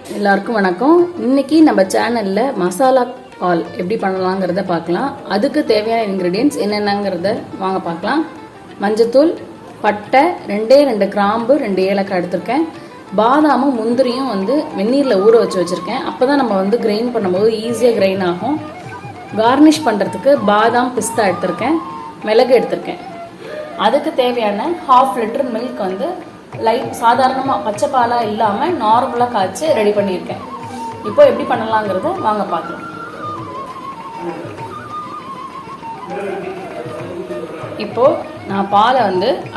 எல்லாருக்கும் வணக்கம். இன்னைக்கு நம்ம சேனல்ல மசாலா பால் எப்படி பண்ணலாங்கிறத பார்க்கலாம். அதுக்கு தேவையான இன்கிரீடியன்ஸ் என்னென்னங்கிறத வாங்க பார்க்கலாம். மஞ்சத்தூள், பட்டை, 2 கிராம்பு, 2 ஏலக்காய் எடுத்திருக்கேன். பாதாமும் முந்திரியும் வெந்நீரில் ஊற வச்சிருக்கேன். அப்போதான் நம்ம கிரைண்ட் பண்ணும்போது ஈஸியாக கிரைண்ட் ஆகும். கார்னிஷ் பண்ணுறதுக்கு பாதாம், பிஸ்தா எடுத்திருக்கேன். மிளகு எடுத்திருக்கேன். அதுக்கு தேவையான 1/2 லிட்டர் மில்க் லைட் சாதாரணமாக பச்சை பாலாக இல்லாமல் நார்மலாக காய்ச்சி ரெடி பண்ணியிருக்கேன். இப்போ எப்படி பண்ணலாங்கிறத வாங்க பார்க்கலாம். இப்போது நான் பாலை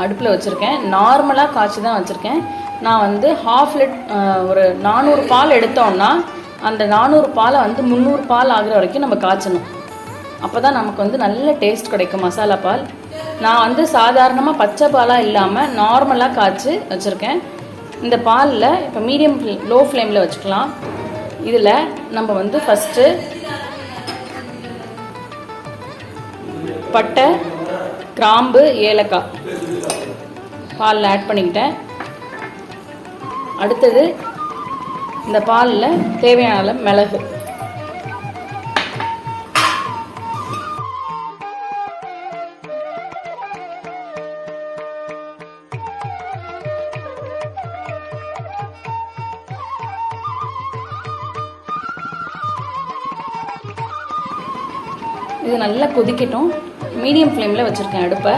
அடுப்பில் வச்சுருக்கேன். நார்மலாக காய்ச்சி தான் வச்சுருக்கேன். நான் 1/2 லிட்டர் ஒரு 400 பால் எடுத்தோம்னா அந்த 400 பாலை 300 பால் ஆகிற வரைக்கும் நம்ம காய்ச்சணும். அப்போ தான் நமக்கு நல்ல டேஸ்ட் கிடைக்கும் மசாலா பால். நான் சாதாரணமாக பச்சை பாலாக இல்லாமல் நார்மலாக காய்ச்சி வச்சுருக்கேன். இந்த பாலில் இப்போ மீடியம் லோ ஃப்ளேமில் வச்சுக்கலாம். இதில் நம்ம ஃபஸ்ட்டு பட்டை, கிராம்பு, ஏலக்காய் பாலில் ஆட் பண்ணிக்கிட்டேன். அடுத்தது இந்த பாலில் தேவையான அளவு மிளகு, இது நல்லா கொதிக்கட்டும். மீடியம் ஃப்ளேமில் வச்சுருக்கேன் அடுப்பை.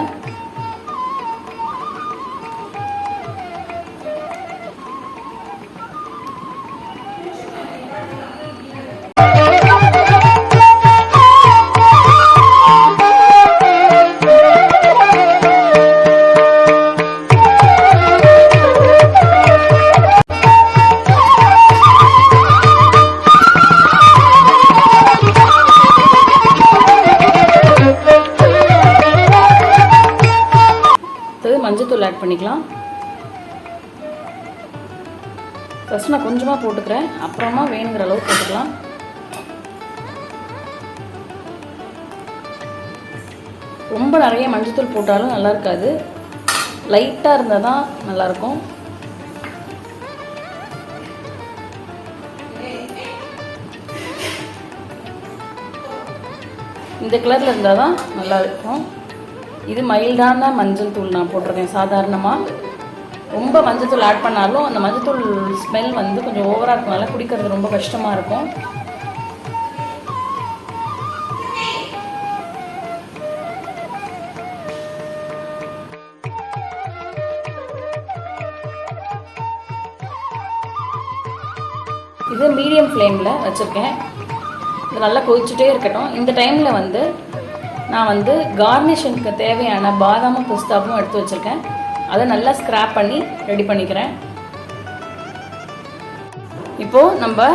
மஞ்சத்தூள் ஆட் பண்ணிக்கலாம். ஃபர்ஸ்ட் நான் கொஞ்சமாக போட்டுக்கிறேன், அப்புறமா வேணுங்கிற அளவு போட்டுக்கலாம். ரொம்ப நிறைய மஞ்சத்தூள் போட்டாலும் நல்லா இருக்காது, லைட்டாக இருந்தால் தான் நல்லாயிருக்கும். இந்த கலரில் இருந்தால் தான் நல்லா இருக்கும். இது மைல்டான மஞ்சள் தூள் நான் போட்டிருக்கேன். சாதாரணமாக ரொம்ப மஞ்சள் தூள் ஆட் பண்ணாலும் அந்த மஞ்சள் தூள் ஸ்மெல் கொஞ்சம் ஓவராக இருக்கனால குடிக்கிறது ரொம்ப கஷ்டமாக இருக்கும். இது மீடியம் ஃப்ளேமில் வச்சுருக்கேன். இது நல்லா கொதிச்சுட்டே இருக்கட்டும். இந்த டைமில் நான் கார்னிஷனுக்கு தேவையான பாதாமும் பிஸ்தாவும் எடுத்து வச்சுருக்கேன். அதை நல்லா ஸ்க்ராப் பண்ணி ரெடி பண்ணிக்கிறேன். இப்போது நம்ம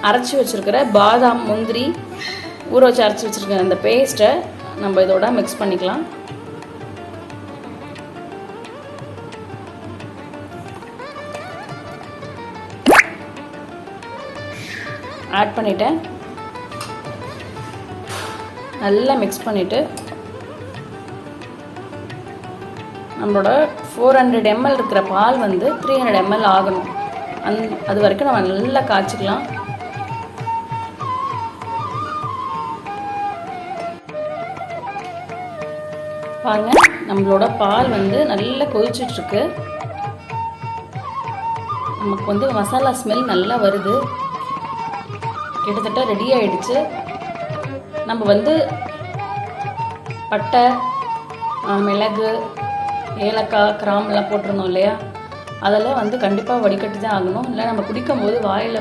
அரைச்சி வச்சுருக்கிற பாதாம், முந்திரி ஊற வச்சு அரைச்சி வச்சுருக்க அந்த பேஸ்ட்டை நம்ம இதோட மிக்ஸ் பண்ணிக்கலாம். ஆட் பண்ணிவிட்டேன். நல்லா மிக்ஸ் பண்ணிவிட்டு நம்மளோட 400 ml இருக்கிற பால் 300 ml ஆகணும். அது வரைக்கும் நம்ம நல்லா காய்ச்சிக்கலாம். பாருங்க, நம்மளோட பால் நல்லா கொதிச்சிட்ருக்கு. நமக்கு மசாலா ஸ்மெல் நல்லா வருது. கிட்டத்தட்ட ரெடி ஆகிடுச்சு. நம்ம பட்டை, மிளகு, ஏலக்காய், கிராம்பெல்லாம் போட்டிருந்தோம் இல்லையா, அதெல்லாம் கண்டிப்பாக வடிகட்டி தான் ஆகணும். இல்லை நம்ம குடிக்கும்போது வாயில்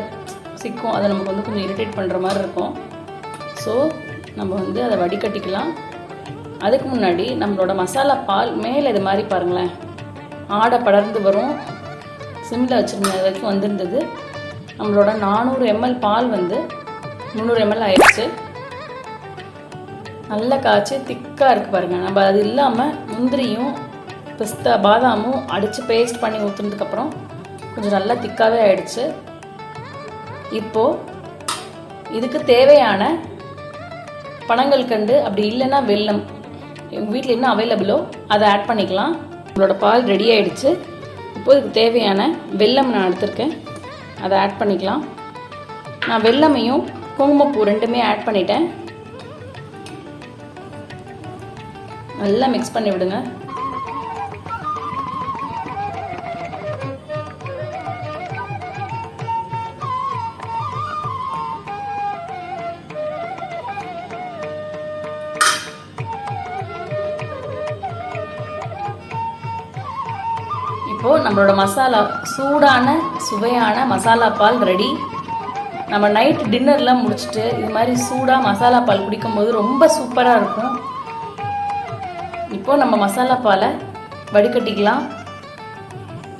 சிக்கும், அதை நமக்கு கொஞ்சம் இரிட்டேட் பண்ணுற மாதிரி இருக்கும். ஸோ நம்ம அதை வடிகட்டிக்கலாம். அதுக்கு முன்னாடி நம்மளோட மசாலா பால் மேலே இது மாதிரி பாருங்களேன், ஆடை படர்ந்து வரும். சிம்மில் வச்சுருந்த வரைக்கும் வந்திருந்தது. நம்மளோட 400 ml பால் 300 ml ஆயிடுச்சு. நல்லா காய்ச்சி திக்காக இருக்குது பாருங்கள். நம்ம அது இல்லாமல் முந்திரியும் பிஸ்தா பாதாமும் அடித்து பேஸ்ட் பண்ணி ஊற்றுனதுக்கப்புறம் கொஞ்சம் நல்லா திக்காகவே ஆயிடுச்சு. இப்போது இதுக்கு தேவையான பனங்கல்கண்டு, அப்படி இல்லைன்னா வெல்லம், எங்கள் வீட்டில் என்ன அவைலபிளோ அதை ஆட் பண்ணிக்கலாம். நம்மளோட பால் ரெடி ஆகிடுச்சு. இப்போது இதுக்கு தேவையான வெல்லம் நான் எடுத்திருக்கேன். அதை ஆட் பண்ணிக்கலாம். நான் வெல்லமையும் குங்குமப்பூ ரெண்டுமே ஆட் பண்ணிட்டேன். நல்லா மிக்ஸ் பண்ணி விடுங்க. இப்போது நம்மளோட மசாலா சூடான சுவையான மசாலா பால் ரெடி. நம்ம நைட் டின்னர்லாம் முடிச்சுட்டு இது மாதிரி சூடாக மசாலா பால் குடிக்கும்போது ரொம்ப சூப்பராக இருக்கும். இப்போது நம்ம மசாலா பாலை வடிகட்டிக்கலாம்.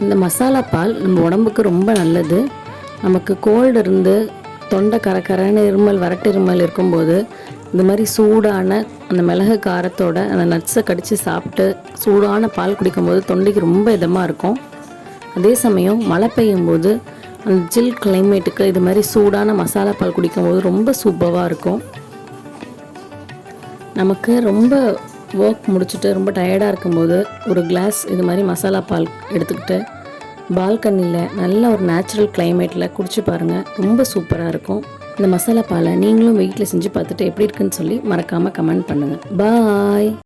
இந்த மசாலா பால் நம்ம உடம்புக்கு ரொம்ப நல்லது. நமக்கு கோல்டு இருந்து தொண்டை கரகரன்னு இருமல் வறட்டு இருமல் இருக்கும்போது இந்த மாதிரி சூடான அந்த மிளகு காரத்தோட அந்த நட்ஸை கடித்து சாப்பிட்டு சூடான பால் குடிக்கும்போது தொண்டைக்கு ரொம்ப இதமாக இருக்கும். அதே சமயம் மழை பெய்யும் போது அந்த ஜில் கிளைமேட்டுக்கு இது மாதிரி சூடான மசாலா பால் குடிக்கும்போது ரொம்ப சூப்பராக இருக்கும். நமக்கு ரொம்ப ஒர்க் முடிச்சுட்டு ரொம்ப டயர்டாக இருக்கும்போது ஒரு கிளாஸ் இது மாதிரி மசாலா பால் எடுத்துக்கிட்டு பால்கனியில் நல்ல ஒரு நேச்சுரல் கிளைமேட்டில் குடிச்சு பாருங்கள், ரொம்ப சூப்பராக இருக்கும். இந்த மசாலா பாலை நீங்களும் வீட்டில் செஞ்சு பார்த்துட்டு எப்படி இருக்குன்னு சொல்லி மறக்காமல் கமெண்ட் பண்ணுங்கள். பாய்.